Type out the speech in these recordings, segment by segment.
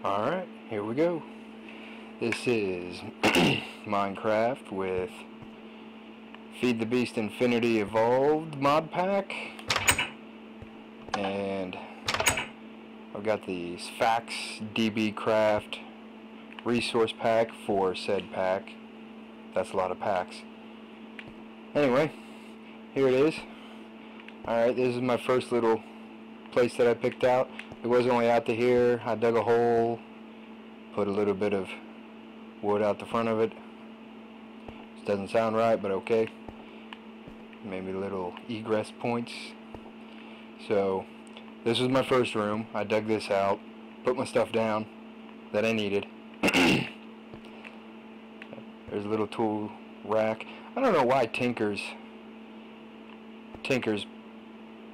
Alright, here we go. This is Minecraft with Feed the Beast Infinity Evolved mod pack. And I've got the Fax DB Craft resource pack for said pack. That's a lot of packs. Anyway, here it is. Alright, this is my first little place that I picked out. It was only out to here. I dug a hole, put a little bit of wood out the front of it. This doesn't sound right, but okay. Maybe little egress points. So this was my first room. I dug this out, put my stuff down that I needed. There's a little tool rack. I don't know why Tinker's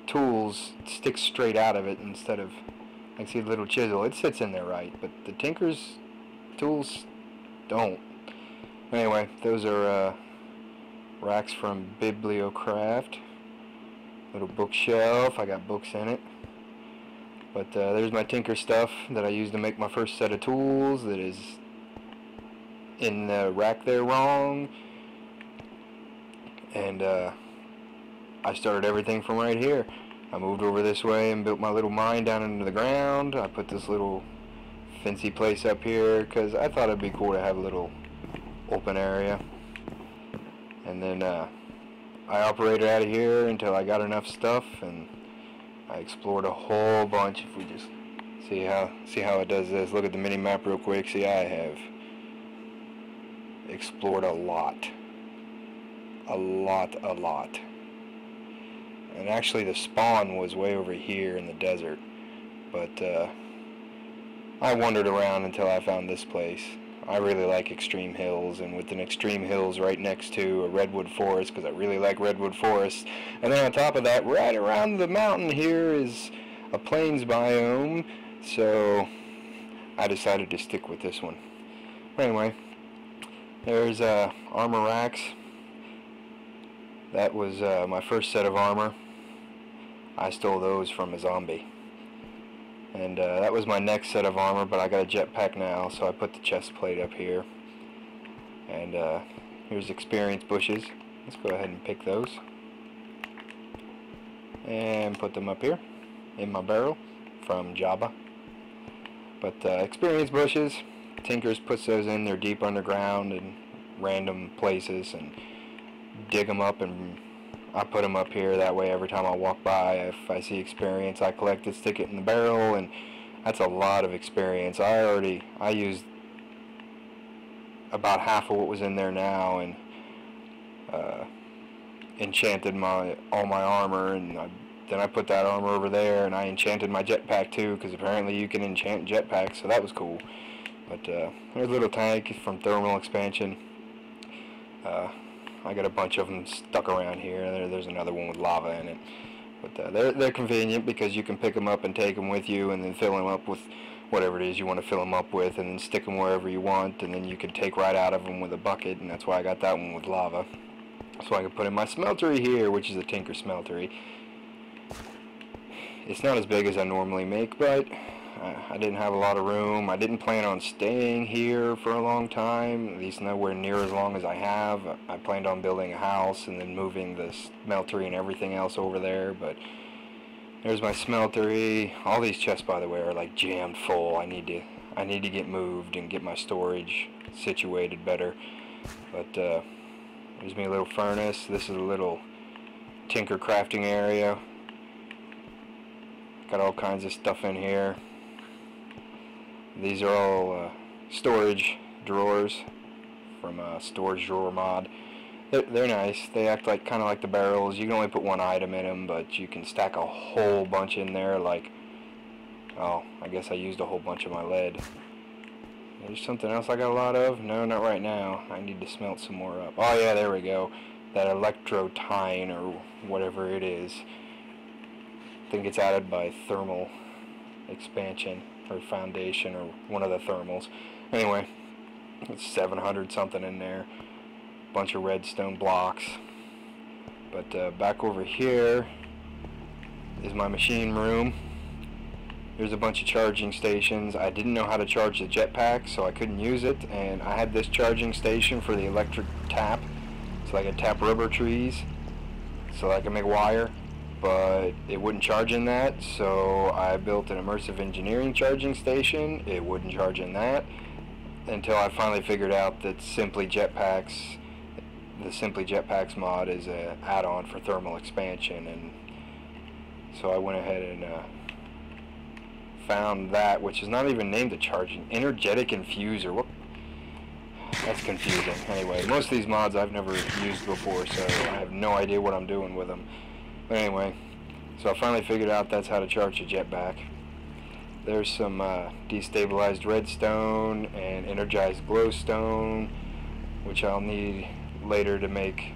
tools stick straight out of it instead of, I see a little chisel. It sits in there right, but the Tinker's tools don't. Anyway, those are racks from Bibliocraft. Little bookshelf. I got books in it. But there's my Tinker stuff that I used to make my first set of tools that is in the rack there wrong. And I started everything from right here. I moved over this way and built my little mine down into the ground. I put this little fancy place up here because I thought it'd be cool to have a little open area. And then I operated out of here until I got enough stuff, and I explored a whole bunch. If we just see how it does this. Look at the mini map real quick. See, I have explored a lot. A lot. And actually the spawn was way over here in the desert, but I wandered around until I found this place. I really like extreme hills, and with an extreme hills right next to a redwood forest, because I really like redwood forests. And then on top of that, right around the mountain here is a plains biome, so I decided to stick with this one. Anyway, there's armor racks. That was my first set of armor. I stole those from a zombie. And that was my next set of armor, but I got a jetpack now, so I put the chest plate up here. And here's experience bushes. Let's go ahead and pick those. And put them up here in my barrel from Java. But experience bushes, Tinkers puts those in. They're deep underground in random places, and dig them up, and I put them up here. That way every time I walk by, if I see experience, I collect it, stick it in the barrel, and that's a lot of experience. I used about half of what was in there now, and enchanted all my armor, and then I put that armor over there, and I enchanted my jetpack too, because apparently you can enchant jetpacks, so that was cool. But there's a little tank from thermal expansion. I got a bunch of them stuck around here. There's another one with lava in it. But they're convenient because you can pick them up and take them with you, and then fill them up with whatever it is you want to fill them up with, and then stick them wherever you want, and then you can take right out of them with a bucket, and that's why I got that one with lava. So I can put in my smeltery here, which is a Tinker smeltery. It's not as big as I normally make, but I didn't have a lot of room. I didn't plan on staying here for a long time, at least nowhere near as long as I have. I planned on building a house and then moving the smeltery and everything else over there, but there's my smeltery. All these chests, by the way, are like jammed full. I need to get moved and get my storage situated better. But there's me a little furnace. This is a little Tinker crafting area. Got all kinds of stuff in here. These are all storage drawers from Storage Drawer mod. They're nice. They act like kind of like the barrels. You can only put one item in them, but you can stack a whole bunch in there. Like, oh, I guess I used a whole bunch of my lead. There's something else I got a lot of. No, not right now. I need to smelt some more up. Oh yeah, there we go. That electrotine or whatever it is. I think it's added by thermal expansion or foundation or one of the thermals. Anyway, it's 700 something in there. Bunch of redstone blocks. But back over here is my machine room. There's a bunch of charging stations. I didn't know how to charge the jetpack, so I couldn't use it, and I had this charging station for the electric tap, so I could tap rubber trees, so I could make wire, but it wouldn't charge in that, so I built an immersive engineering charging station. It wouldn't charge in that, until I finally figured out that Simply Jetpacks, the Simply Jetpacks mod is an add-on for thermal expansion, and so I went ahead and found that, which is not even named a charging, energetic infuser. What? That's confusing. Anyway, most of these mods I've never used before, so I have no idea what I'm doing with them. But anyway, so I finally figured out that's how to charge a jetpack. There's some destabilized redstone and energized glowstone, which I'll need later to make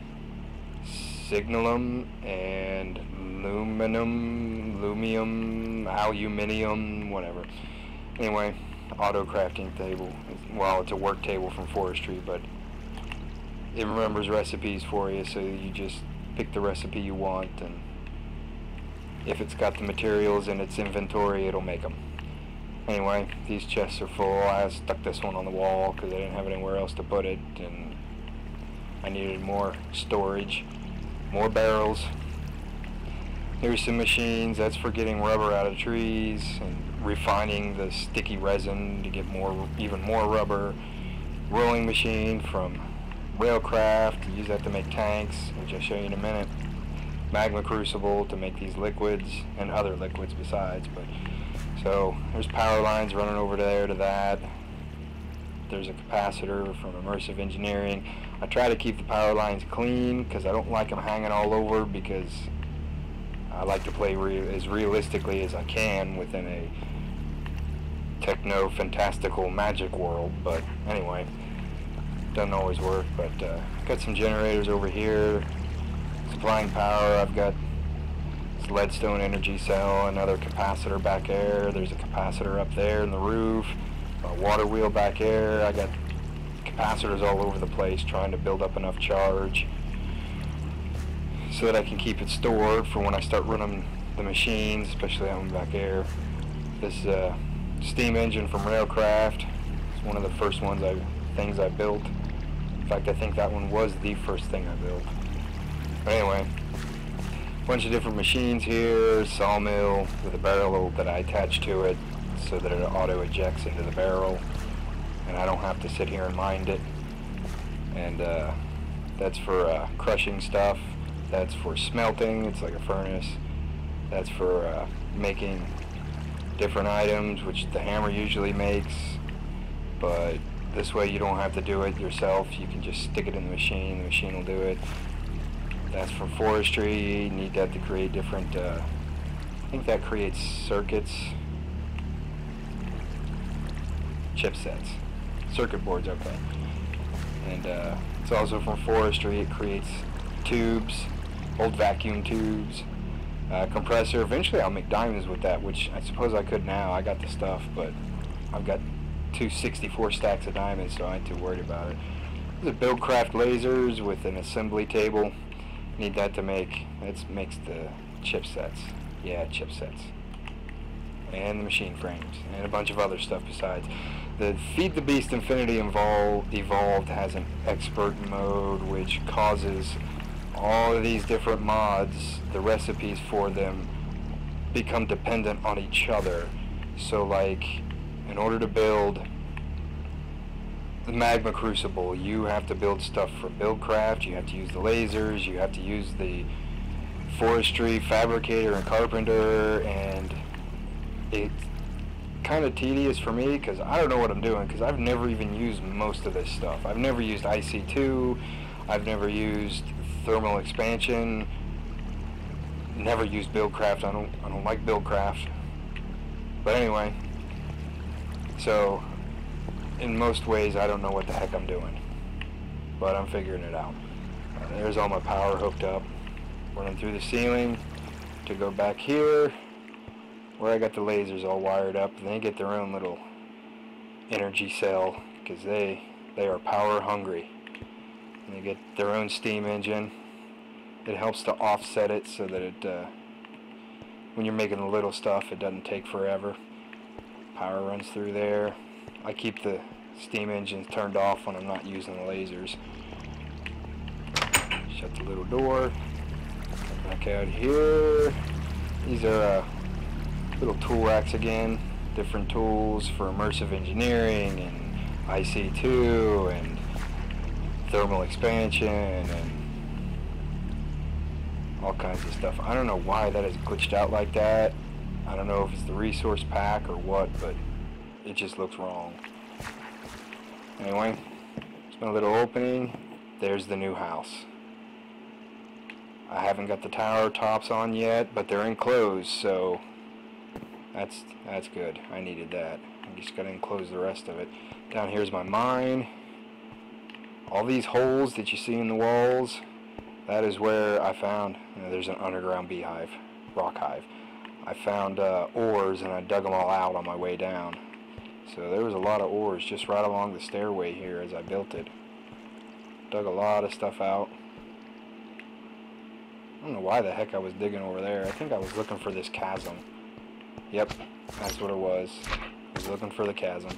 signalum and aluminium, whatever. Anyway, auto crafting table. Well, it's a work table from Forestry, but it remembers recipes for you, so you just pick the recipe you want, and if it's got the materials in its inventory, it'll make them. Anyway, these chests are full. I stuck this one on the wall because I didn't have anywhere else to put it, and I needed more storage, more barrels. Here's some machines. That's for getting rubber out of trees and refining the sticky resin to get even more rubber. Rolling machine from Railcraft, use that to make tanks, which I'll show you in a minute. Magma crucible to make these liquids and other liquids besides. But so there's power lines running over there to that. There's a capacitor from Immersive Engineering. I try to keep the power lines clean because I don't like them hanging all over, because I like to play as realistically as I can within a techno-fantastical magic world. But anyway, doesn't always work. But got some generators over here supplying power. I've got this leadstone energy cell, another capacitor back there. There's a capacitor up there in the roof, a water wheel back there. I got capacitors all over the place trying to build up enough charge so that I can keep it stored for when I start running the machines, especially that one back there. This steam engine from Railcraft is one of the first things I built. In fact, I think that one was the first thing I built. But anyway, a bunch of different machines here, sawmill with a barrel that I attach to it so that it auto ejects into the barrel, and I don't have to sit here and mind it. And that's for crushing stuff. That's for smelting. It's like a furnace. That's for making different items, which the hammer usually makes, but this way you don't have to do it yourself. You can just stick it in the machine will do it. That's from Forestry. You need that to create different, I think that creates circuits, chipsets, circuit boards, okay. And it's also from Forestry. It creates tubes, old vacuum tubes, compressor. Eventually I'll make diamonds with that, which I suppose I could now. I got the stuff, but I've got 264 stacks of diamonds, so I ain't too worried about it. There's a Buildcraft lasers with an assembly table. Need that to make, that makes the chipsets. Yeah, chipsets. And the machine frames, and a bunch of other stuff besides. The Feed the Beast Infinity Evolved has an expert mode, which causes all of these different mods, the recipes for them, become dependent on each other. So like, in order to build the Magma Crucible, you have to build stuff for Buildcraft, you have to use the lasers, you have to use the Forestry Fabricator and Carpenter, and it's kind of tedious for me because I don't know what I'm doing, because I've never even used most of this stuff. I've never used IC2, I've never used thermal expansion, never used Buildcraft. I don't like Buildcraft. But anyway, so in most ways I don't know what the heck I'm doing, but I'm figuring it out. There's all my power hooked up, running through the ceiling to go back here where I got the lasers all wired up. And they get their own little energy cell because they are power hungry. And they get their own steam engine. It helps to offset it so that it when you're making the little stuff, it doesn't take forever. Power runs through there. I keep the steam engines turned off when I'm not using the lasers. Shut the little door. Come back out here. These are little tool racks again. Different tools for immersive engineering and IC2 and thermal expansion and all kinds of stuff. I don't know why that is glitched out like that. I don't know if it's the resource pack or what, but it just looks wrong. Anyway, it's my little opening. There's the new house. I haven't got the tower tops on yet, but they're enclosed, so that's good. I needed that. I just gotta enclose the rest of it. Down here's my mine. All these holes that you see in the walls, that is where I found, there's an underground beehive, rock hive. I found ores and I dug them all out on my way down. So there was a lot of ores just right along the stairway here as I built it. Dug a lot of stuff out. I don't know why the heck I was digging over there. I think I was looking for this chasm. Yep, that's what it was. I was looking for the chasm.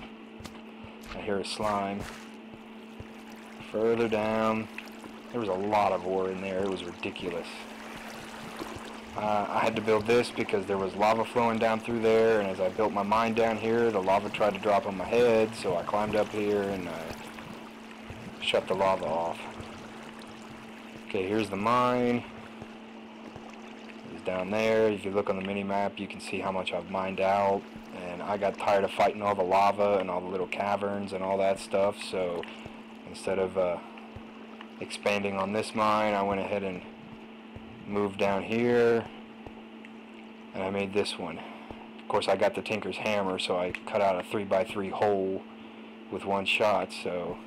I hear a slime. Further down, there was a lot of ore in there. It was ridiculous. I had to build this because there was lava flowing down through there, and as I built my mine down here, the lava tried to drop on my head, so I climbed up here and shut the lava off. Okay, here's the mine. It's down there. If you look on the mini-map, you can see how much I've mined out, and I got tired of fighting all the lava and all the little caverns and all that stuff, so instead of expanding on this mine, I went ahead and moved down here, and I made this one. Of course, I got the Tinker's hammer, so I cut out a 3x3 hole with one shot. So,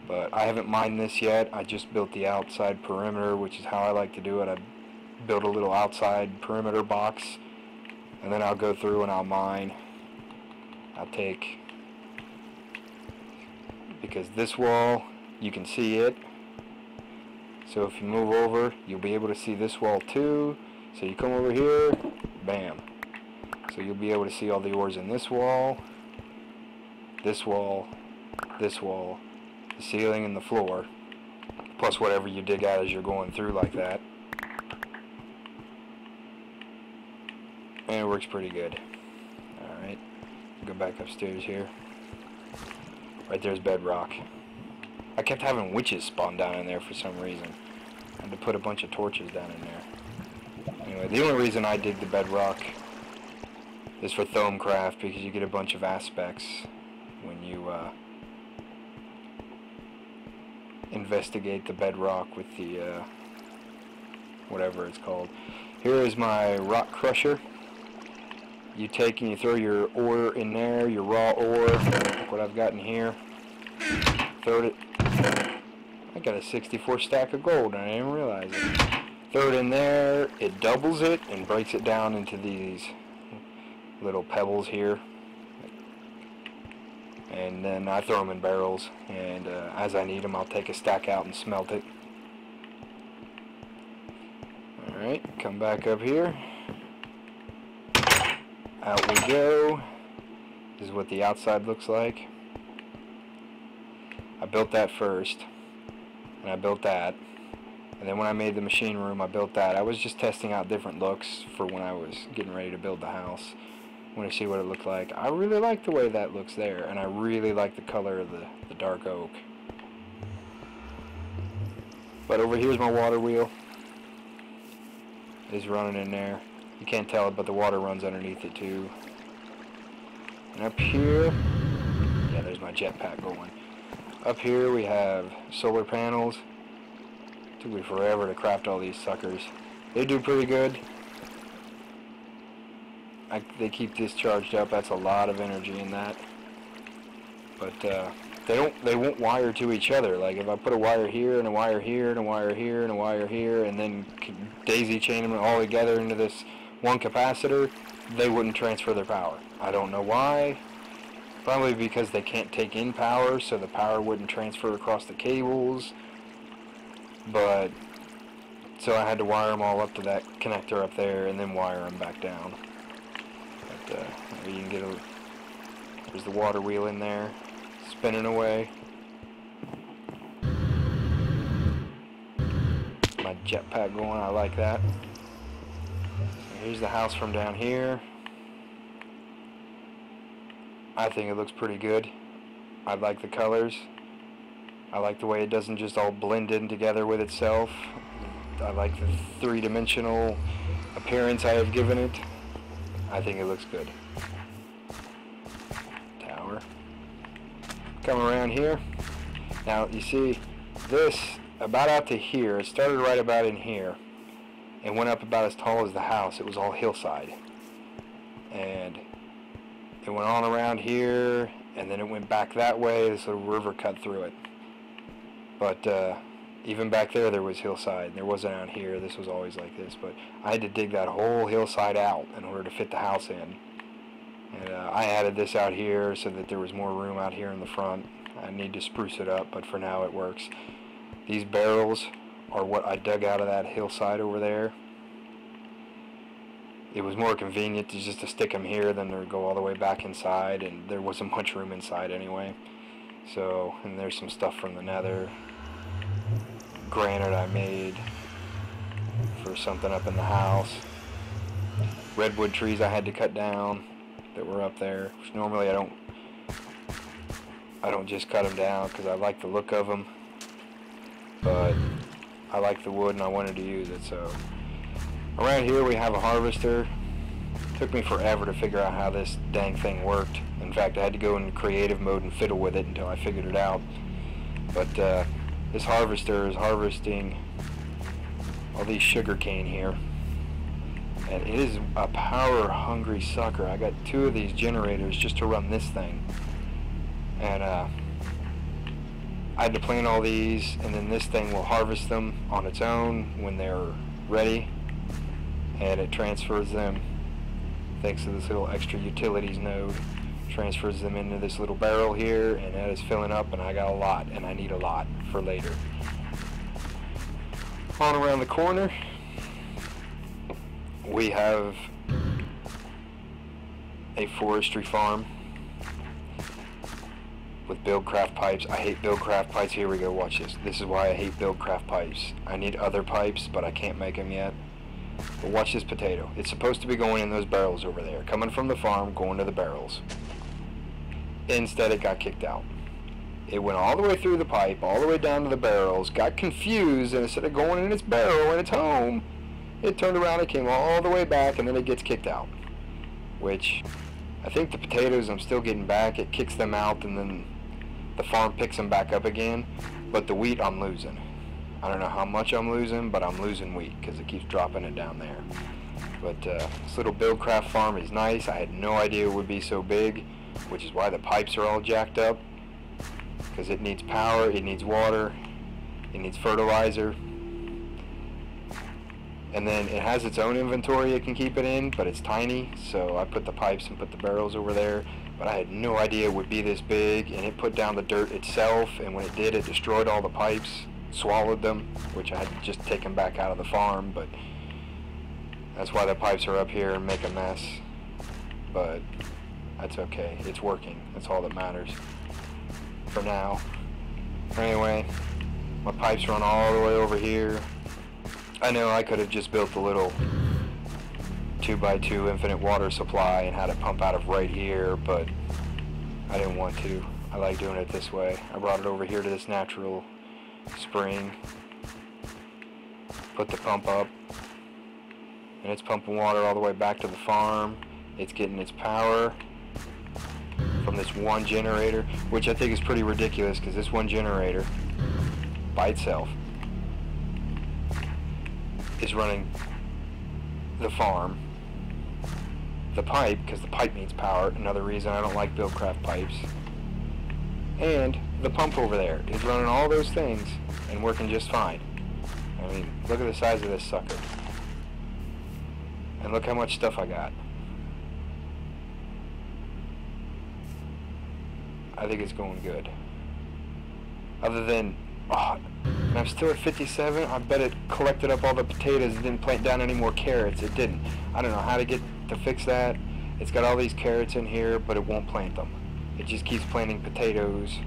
but I haven't mined this yet. I just built the outside perimeter, which is how I like to do it. I build a little outside perimeter box, and then I'll go through and I'll mine. I'll take, because this wall, you can see it. So if you move over, you'll be able to see this wall too. So you come over here, bam. So you'll be able to see all the ores in this wall, this wall, this wall, the ceiling and the floor, plus whatever you dig out as you're going through like that. And it works pretty good. Alright, go back upstairs here. Right there's bedrock. I kept having witches spawn down in there for some reason. I had to put a bunch of torches down in there. Anyway, the only reason I dig the bedrock is for Thaumcraft, because you get a bunch of aspects when you investigate the bedrock with the whatever it's called. Here is my rock crusher. You take and you throw your ore in there, your raw ore. Look what I've got in here. Throw it. I got a 64 stack of gold and I didn't realize it. Throw it in there, it doubles it and breaks it down into these little pebbles here. And then I throw them in barrels, and as I need them I'll take a stack out and smelt it. Alright, come back up here. Out we go. This is what the outside looks like. I built that first, and I built that, and then when I made the machine room I built that. I was just testing out different looks for when I was getting ready to build the house. I want to see what it looked like. I really like the way that looks there, and I really like the color of the dark oak. But over here's my water wheel. It's running in there. You can't tell it, but the water runs underneath it too. And up here, yeah, there's my jetpack going. Up here we have solar panels. It took me forever to craft all these suckers. They do pretty good. They keep this charged up. That's a lot of energy in that. But they won't wire to each other. Like if I put a wire here and a wire here and a wire here and a wire here and then daisy chain them all together into this one capacitor, they wouldn't transfer their power. I don't know why. Probably because they can't take in power, so the power wouldn't transfer across the cables. But so I had to wire them all up to that connector up there and then wire them back down. But There you can get a, there's the water wheel in there, spinning away. My jetpack going, I like that. Here's the house from down here. I think it looks pretty good. I like the colors. I like the way it doesn't just all blend in together with itself. I like the three-dimensional appearance I have given it. I think it looks good. Tower. Come around here. Now you see this about out to here. It started right about in here and went up about as tall as the house. It was all hillside. And it went on around here, and then it went back that way. This little river cut through it. But even back there was hillside. There wasn't out here. This was always like this. But I had to dig that whole hillside out in order to fit the house in. And I added this out here so that there was more room out here in the front. I need to spruce it up, but for now it works. These barrels are what I dug out of that hillside over there. It was more convenient to just to stick them here than to go all the way back inside, and there wasn't much room inside anyway. So, and there's some stuff from the nether. Granite I made for something up in the house. Redwood trees I had to cut down that were up there, which normally I don't just cut them down because I like the look of them, but I like the wood and I wanted to use it. So around here we have a harvester. Took me forever to figure out how this dang thing worked. In fact, I had to go in creative mode and fiddle with it until I figured it out. But this harvester is harvesting all these sugar cane here. And it is a power hungry sucker. I got 2 of these generators just to run this thing. And I had to plant all these, and then this thing will harvest them on its own when they're ready. And it transfers them, thanks to this little extra utilities node, transfers them into this little barrel here, and that is filling up, and I got a lot, and I need a lot for later. On around the corner, we have a forestry farm with Buildcraft pipes. I hate Buildcraft pipes. Here we go, watch this. This is why I hate Buildcraft pipes. I need other pipes, but I can't make them yet. But watch this potato. It's supposed to be going in those barrels over there, coming from the farm, going to the barrels. Instead, it got kicked out. It went all the way through the pipe, all the way down to the barrels, got confused, and instead of going in its barrel and its home, it turned around and came all the way back, and then it gets kicked out. Which, I think the potatoes I'm still getting back, it kicks them out, and then the farm picks them back up again. But the wheat I'm losing. I don't know how much I'm losing, but I'm losing wheat because it keeps dropping it down there. But this little Buildcraft farm is nice. I had no idea it would be so big, which is why the pipes are all jacked up. Because it needs power, it needs water, it needs fertilizer. And then it has its own inventory it can keep it in, but it's tiny. So I put the pipes and put the barrels over there. But I had no idea it would be this big, and it put down the dirt itself, and when it did, it destroyed all the pipes. Swallowed them, which I had to just take them back out of the farm, but that's why the pipes are up here and make a mess. But that's okay, it's working, that's all that matters for now. Anyway, my pipes run all the way over here. I know I could have just built a little 2x2 infinite water supply and had it pump out of right here, but I didn't want to. I like doing it this way. I brought it over here to this natural spring, put the pump up, and it's pumping water all the way back to the farm. It's getting its power from this one generator, which I think is pretty ridiculous because this one generator by itself is running the farm, the pipe, because the pipe needs power, another reason I don't like Buildcraft pipes, and the pump over there is running all those things and working just fine. I mean, look at the size of this sucker. And look how much stuff I got. I think it's going good. Other than, and I'm still at 57. I bet it collected up all the potatoes and didn't plant down any more carrots. It didn't. I don't know how to fix that. It's got all these carrots in here, but it won't plant them. It just keeps planting potatoes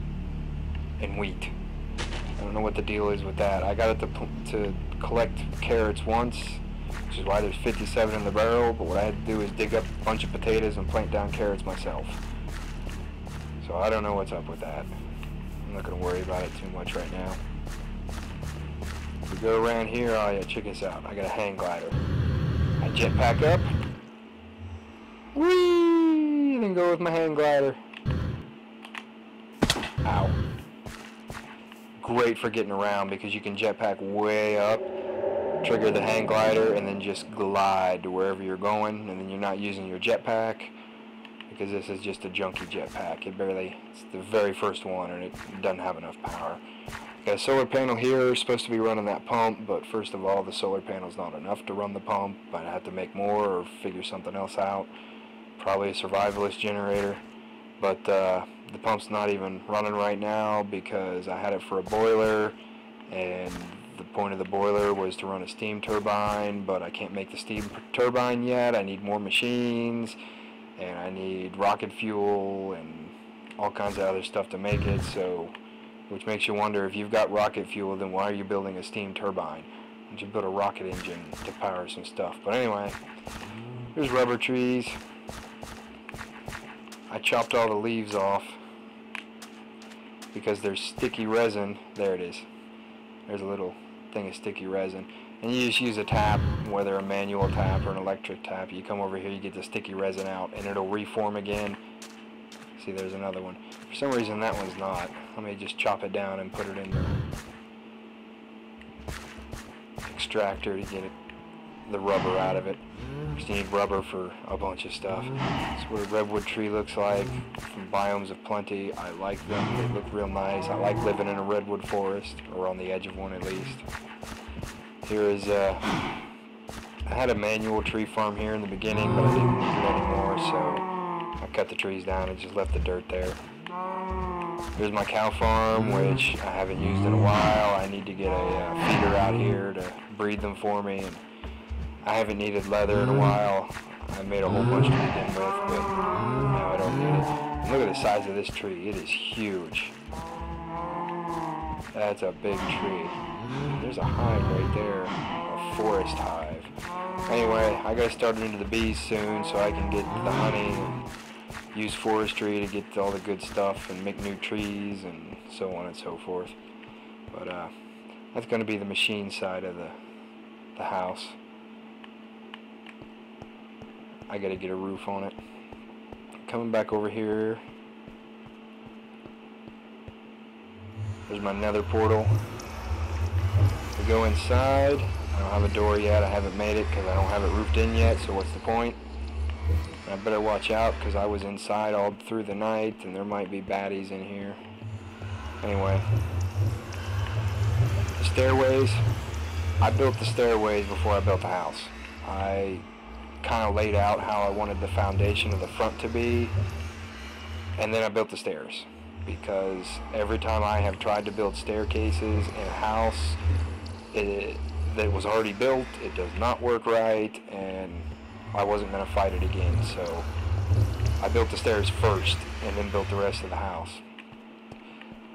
and wheat. I don't know what the deal is with that. I got it to collect carrots once, which is why there's 57 in the barrel, but what I had to do is dig up a bunch of potatoes and plant down carrots myself. So I don't know what's up with that. I'm not going to worry about it too much right now. If we go around here, oh yeah, check this out. I got a hang glider. I jetpack up. Whee! And then go with my hang glider. Ow. Great for getting around because you can jetpack way up, trigger the hang glider, and then just glide to wherever you're going, and then you're not using your jetpack because this is just a junky jetpack. It's the very first one, and it doesn't have enough power. Got a solar panel here, supposed to be running that pump, but first of all, the solar panel's not enough to run the pump. I'd have to make more or figure something else out. Probably a survivalist generator, but the pump's not even running right now because I had it for a boiler, and the point of the boiler was to run a steam turbine, but I can't make the steam turbine yet. I need more machines, and I need rocket fuel and all kinds of other stuff to make it, so which makes you wonder, if you've got rocket fuel, then why are you building a steam turbine? Why don't you build a rocket engine to power some stuff? But anyway, here's rubber trees. I chopped all the leaves off because there's sticky resin. There it is. There's a little thing of sticky resin. And you just use a tap, whether a manual tap or an electric tap. You come over here, you get the sticky resin out, and it'll reform again. See, there's another one. For some reason, that one's not. Let me just chop it down and put it in the extractor to get the rubber out of it. Just need rubber for a bunch of stuff. That's what a redwood tree looks like from Biomes of Plenty. I like them. They look real nice. I like living in a redwood forest, or on the edge of one at least. Here is, I had a manual tree farm here in the beginning, but I didn't need it anymore, so I cut the trees down and just left the dirt there. Here's my cow farm, which I haven't used in a while. I need to get a feeder out here to breed them for me. And I haven't needed leather in a while. I made a whole bunch to begin with, but now I don't need it. And look at the size of this tree. It is huge. That's a big tree. There's a hive right there, a forest hive. Anyway, I gotta start into the bees soon so I can get the honey and use forestry to get all the good stuff and make new trees and so on and so forth. But that's gonna be the machine side of the house. I gotta get a roof on it. Coming back over here, there's my nether portal. We go inside. I don't have a door yet. I haven't made it because I don't have it roofed in yet, so what's the point? I better watch out because I was inside all through the night and there might be baddies in here. Anyway, the stairways. I built the stairways before I built the house. I kind of laid out how I wanted the foundation of the front to be, and then I built the stairs, because every time I have tried to build staircases in a house that was already built, it does not work right, and I wasn't going to fight it again, so I built the stairs first and then built the rest of the house.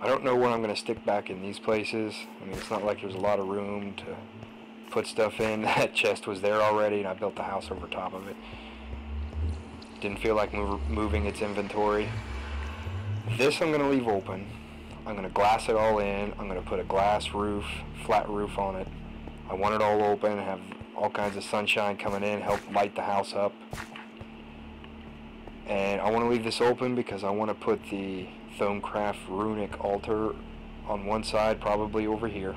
I don't know where I'm going to stick back in these places. I mean, it's not like there's a lot of room to put stuff in. That chest was there already, and I built the house over top of it. Didn't feel like moving its inventory. This I'm going to leave open. I'm going to glass it all in. I'm going to put a glass roof, flat roof on it. I want it all open, have all kinds of sunshine coming in, help light the house up. And I want to leave this open because I want to put the Thaumcraft runic altar on one side, probably over here.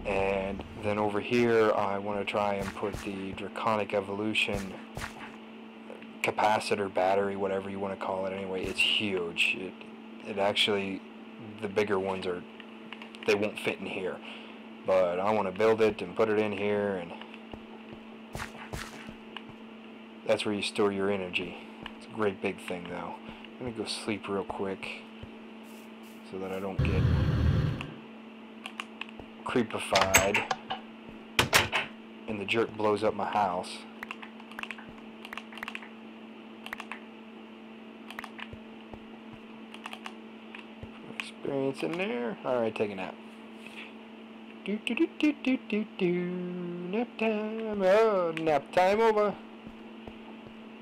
And then over here I want to try and put the Draconic Evolution capacitor, battery, whatever you want to call it. Anyway, it's huge. It actually, the bigger ones they won't fit in here. But I want to build it and put it in here, and that's where you store your energy. It's a great big thing though. Let me go sleep real quick so that I don't get creepified and the jerk blows up my house. Experience in there. Alright, take a nap. Nap time. Oh, nap time over.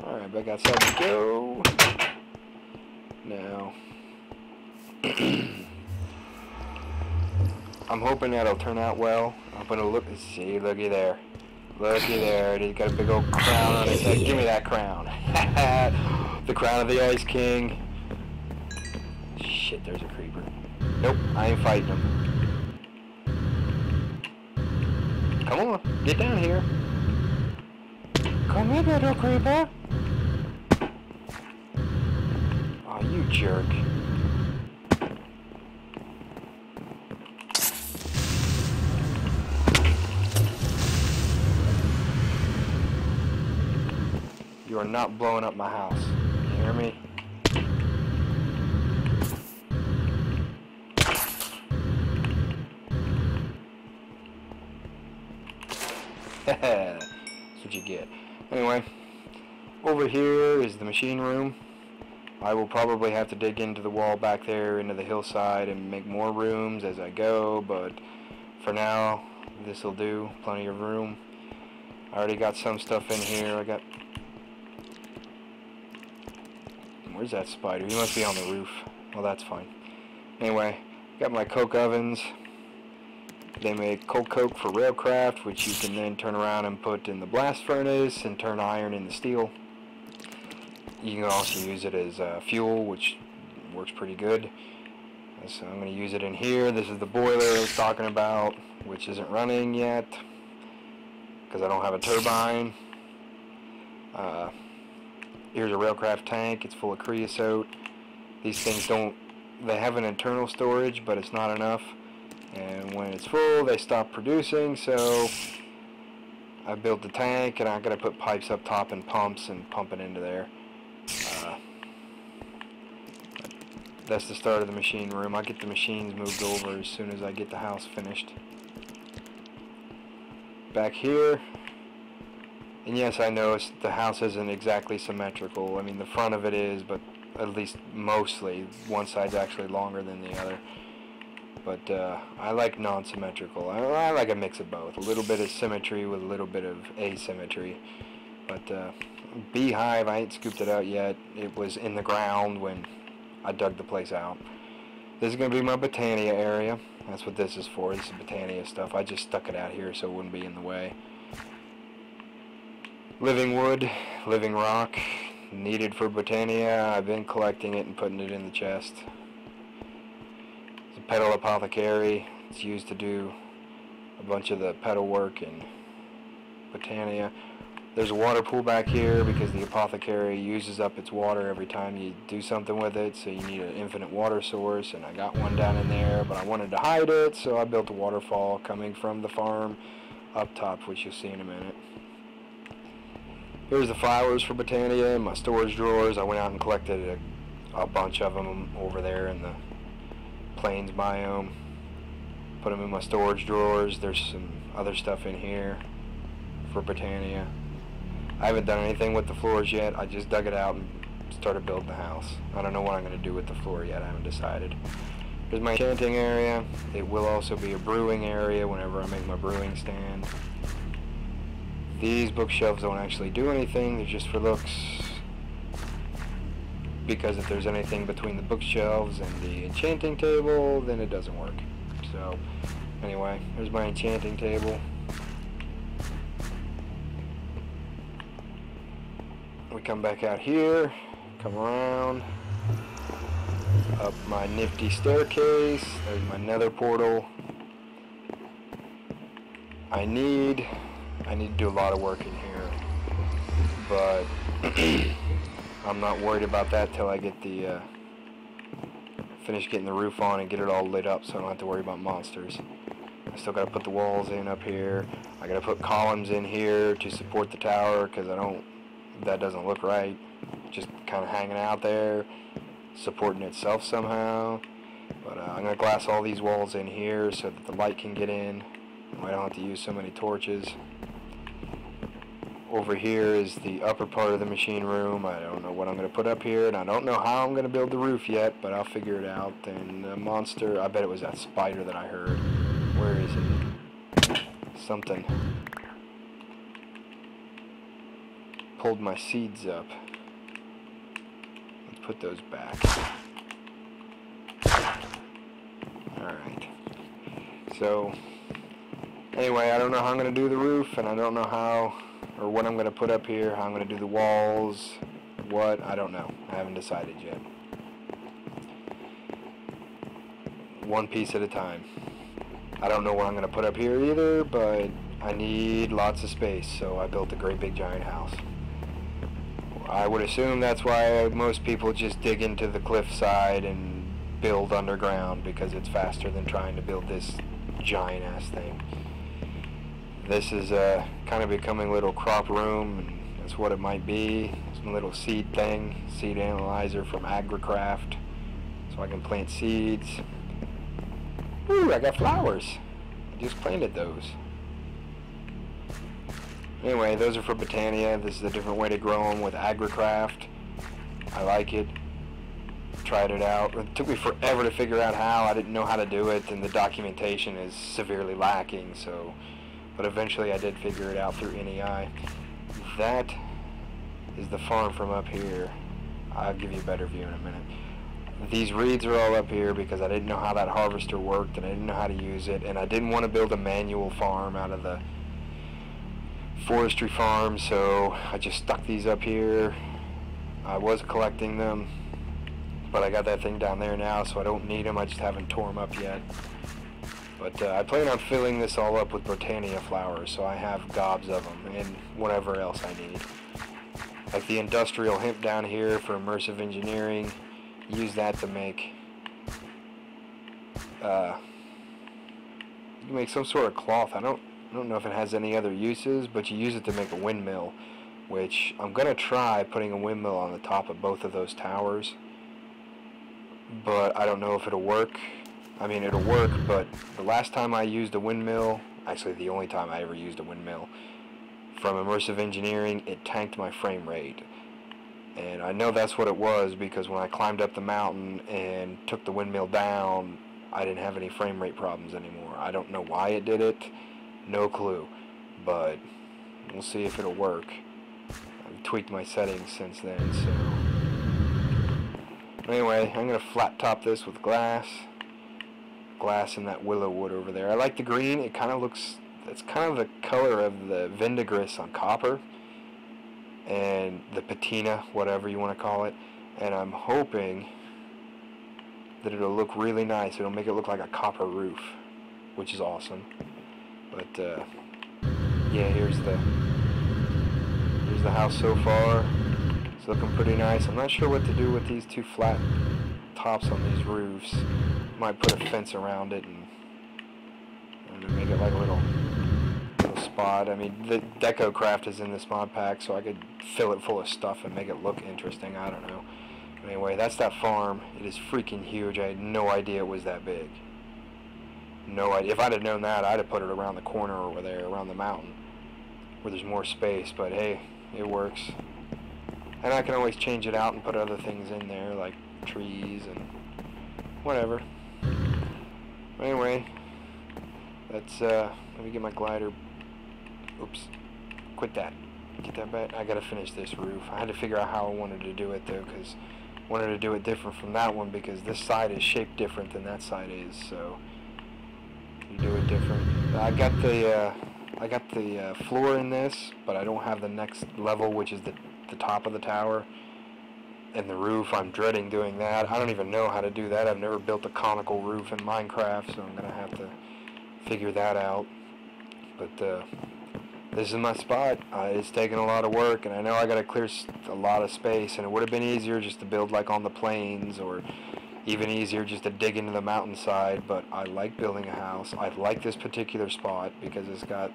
Alright, back outside we go. Now, I'm hoping that'll turn out well. I'm gonna look. See, looky there. Looky there. He's got a big old crown on his head. Give me that crown. The crown of the Ice King. Shit, there's a creeper. Nope, I ain't fighting him. Come on, get down here. Come here, little creeper. Oh, you jerk. You are not blowing up my house. You hear me? That's what you get. Anyway, over here is the machine room. I will probably have to dig into the wall back there, into the hillside, and make more rooms as I go, but for now, this will do. Plenty of room. I already got some stuff in here. Where's that spider? He must be on the roof. Well, that's fine. Anyway, got my coke ovens. They make cold coke for railcraft, which you can then turn around and put in the blast furnace and turn iron into steel. You can also use it as fuel, which works pretty good. So I'm going to use it in here. This is the boiler I was talking about, which isn't running yet because I don't have a turbine. Here's a railcraft tank. It's full of creosote. These things they have an internal storage, but it's not enough. And when it's full, they stop producing, so I built the tank, and I'm going to put pipes up top and pumps and pump it into there. That's the start of the machine room. I'll get the machines moved over as soon as I get the house finished. Back here, and yes, I know the house isn't exactly symmetrical. I mean, the front of it is, but at least mostly. One side's actually longer than the other. But I like non-symmetrical. I like a mix of both. A little bit of symmetry with a little bit of asymmetry. But beehive, I ain't scooped it out yet. It was in the ground when I dug the place out. This is going to be my Botania area. That's what this is for. This is Botania stuff. I just stuck it out here so it wouldn't be in the way. Living wood, living rock, needed for Botania. I've been collecting it and putting it in the chest. It's a petal apothecary. It's used to do a bunch of the petal work in Botania. There's a water pool back here because the apothecary uses up its water every time you do something with it, so you need an infinite water source, and I got one down in there, but I wanted to hide it, so I built a waterfall coming from the farm up top, which you'll see in a minute. Here's the flowers for Botania in my storage drawers. I went out and collected a bunch of them over there in the plains biome. Put them in my storage drawers. There's some other stuff in here for Botania. I haven't done anything with the floors yet. I just dug it out and started building the house. I don't know what I'm going to do with the floor yet. I haven't decided. Here's my enchanting area. It will also be a brewing area whenever I make my brewing stand. These bookshelves don't actually do anything. They're just for looks. Because if there's anything between the bookshelves and the enchanting table, then it doesn't work. So, anyway, here's my enchanting table. We come back out here, come around, up my nifty staircase. There's my nether portal. I need to do a lot of work in here, but I'm not worried about that till I get the finish getting the roof on and get it all lit up, so I don't have to worry about monsters. I still got to put the walls in up here. I got to put columns in here to support the tower because that doesn't look right. Just kind of hanging out there, supporting itself somehow. But I'm going to glass all these walls in here so that the light can get in. I don't have to use so many torches. Over here is the upper part of the machine room. I don't know what I'm going to put up here, and I don't know how I'm going to build the roof yet, but I'll figure it out. And the monster, I bet it was that spider that I heard. Where is it? Something pulled my seeds up. Let's put those back. Alright. So, anyway, I don't know how I'm going to do the roof, and I don't know how, or what I'm going to put up here, how I'm going to do the walls, what, I don't know. I haven't decided yet. One piece at a time. I don't know what I'm going to put up here either, but I need lots of space, so I built a great big giant house. I would assume that's why most people just dig into the cliffside and build underground, because it's faster than trying to build this giant ass thing. This is kind of becoming a little crop room, and that's what it might be. Some little seed thing, seed analyzer from AgriCraft, so I can plant seeds. Ooh, I got flowers. I just planted those. Anyway, those are for Botania. This is a different way to grow them with AgriCraft. I like it. Tried it out. It took me forever to figure out how. I didn't know how to do it, and the documentation is severely lacking, so... But eventually I did figure it out through NEI. That is the farm from up here. I'll give you a better view in a minute. These reeds are all up here because I didn't know how that harvester worked, and I didn't know how to use it, and I didn't want to build a manual farm out of the forestry farm, so I just stuck these up here. I was collecting them, but I got that thing down there now, so I don't need them. I just haven't tore them up yet. But I plan on filling this all up with Botania flowers, so I have gobs of them and whatever else I need. Like the industrial hemp down here for immersive engineering. Use that to make you can make some sort of cloth. I don't know if it has any other uses, but you use it to make a windmill, which I'm gonna try putting a windmill on the top of both of those towers, but I don't know if it'll work. I mean, it'll work, but the last time I used a windmill, actually the only time I ever used a windmill from immersive engineering, it tanked my frame rate. And I know that's what it was, because when I climbed up the mountain and took the windmill down, I didn't have any frame rate problems anymore. I don't know why it did it, no clue, but we'll see if it'll work. I've tweaked my settings since then, so... Anyway, I'm going to flat top this with glass and that willow wood over there. I like the green. It kind of looks, it's kind of the color of the Vindigris on copper, and the patina, whatever you want to call it, and I'm hoping that it'll look really nice. It'll make it look like a copper roof, which is awesome. But yeah, here's the house so far. It's looking pretty nice. I'm not sure what to do with these two flat tops on these roofs. Might put a fence around it and make it like a little spot. I mean, the DecoCraft is in this mod pack, so I could fill it full of stuff and make it look interesting. I don't know. But anyway, that's that farm. It is freaking huge. I had no idea it was that big. No idea. If I'd have known that, I'd have put it around the corner over there, around the mountain, where there's more space. But hey, it works. And I can always change it out and put other things in there, like trees and whatever. Anyway, that's, let me get my glider. Oops. Quit that. Get that back. I gotta finish this roof. I had to figure out how I wanted to do it, though, because I wanted to do it different from that one, because this side is shaped different than that side is, so you do it different. I got the floor in this, but I don't have the next level, which is the top of the tower. And the roof, I'm dreading doing that. I don't even know how to do that. I've never built a conical roof in Minecraft, so I'm going to have to figure that out. But this is my spot. It's taken a lot of work, and I know I got to clear a lot of space, and it would have been easier just to build like on the plains, or even easier just to dig into the mountainside, but I like building a house. I like this particular spot because it's got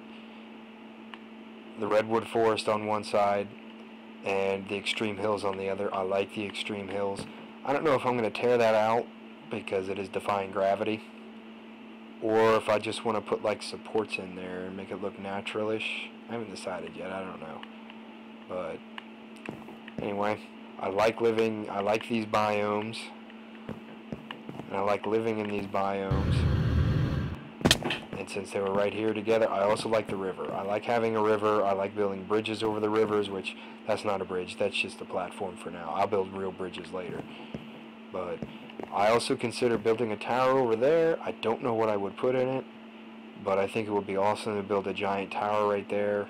the redwood forest on one side and the extreme hills on the other. I like the extreme hills. I don't know if I'm going to tear that out because it is defying gravity, or if I just want to put like supports in there and make it look naturalish. I haven't decided yet. I don't know. But anyway, I like these biomes, and I like living in these biomes. And since they were right here together, I also like the river. I like having a river. I like building bridges over the rivers, which that's not a bridge. That's just a platform for now. I'll build real bridges later. But I also consider building a tower over there. I don't know what I would put in it, but I think it would be awesome to build a giant tower right there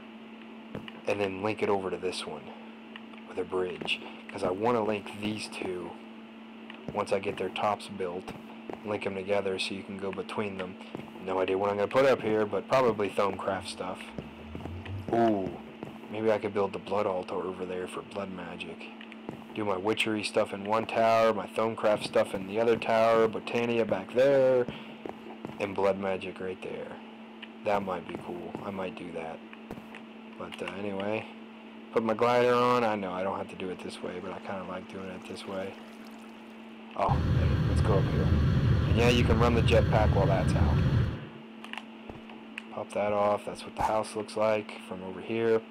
and then link it over to this one with a bridge, because I want to link these two once I get their tops built, link them together so you can go between them. No idea what I'm going to put up here, but probably Thaumcraft stuff. Ooh, maybe I could build the blood altar over there for blood magic. Do my witchery stuff in one tower, my Thaumcraft stuff in the other tower, Botania back there, and blood magic right there. That might be cool. I might do that. But anyway, put my glider on. I know I don't have to do it this way, but I kind of like doing it this way. Oh, hey, let's go up here. And yeah, you can run the jetpack while that's out. Pop that off. That's what the house looks like from over here.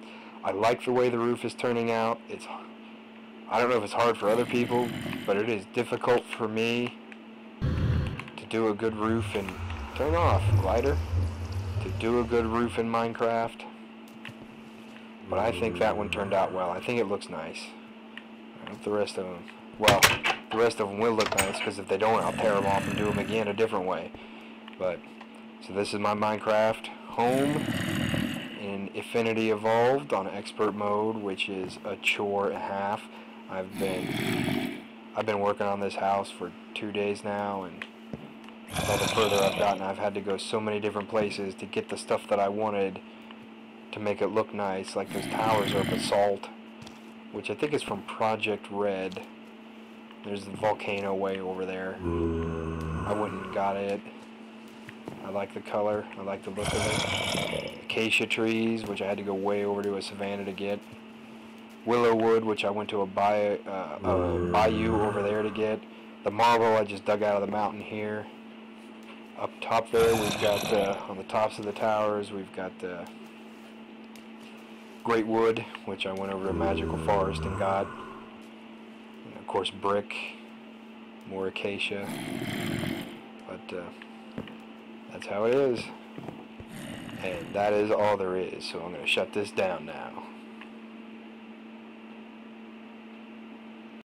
I like the way the roof is turning out. I don't know if it's hard for other people, but it is difficult for me to do a good roof and turn off glider. To do a good roof in Minecraft. But I think that one turned out well. I think it looks nice. I hope the rest of them, well, the rest of them will look nice, because if they don't, I'll tear them off and do them again a different way. But, so this is my Minecraft home in Affinity Evolved on expert mode, which is a chore and a half. I've been working on this house for 2 days now, and all the further I've gotten, I've had to go so many different places to get the stuff that I wanted to make it look nice. Like those towers are basalt, which I think is from Project Red. There's the volcano way over there. I went and got it. I like the color. I like the look of it. Acacia trees, which I had to go way over to a savanna to get. Willow wood, which I went to a bayou over there to get. The marble I just dug out of the mountain here. Up top there, we've got, on the tops of the towers, we've got great wood, which I went over to Magical Forest and got. And of course, brick, more acacia. But that's how it is. And that is all there is. So I'm going to shut this down now.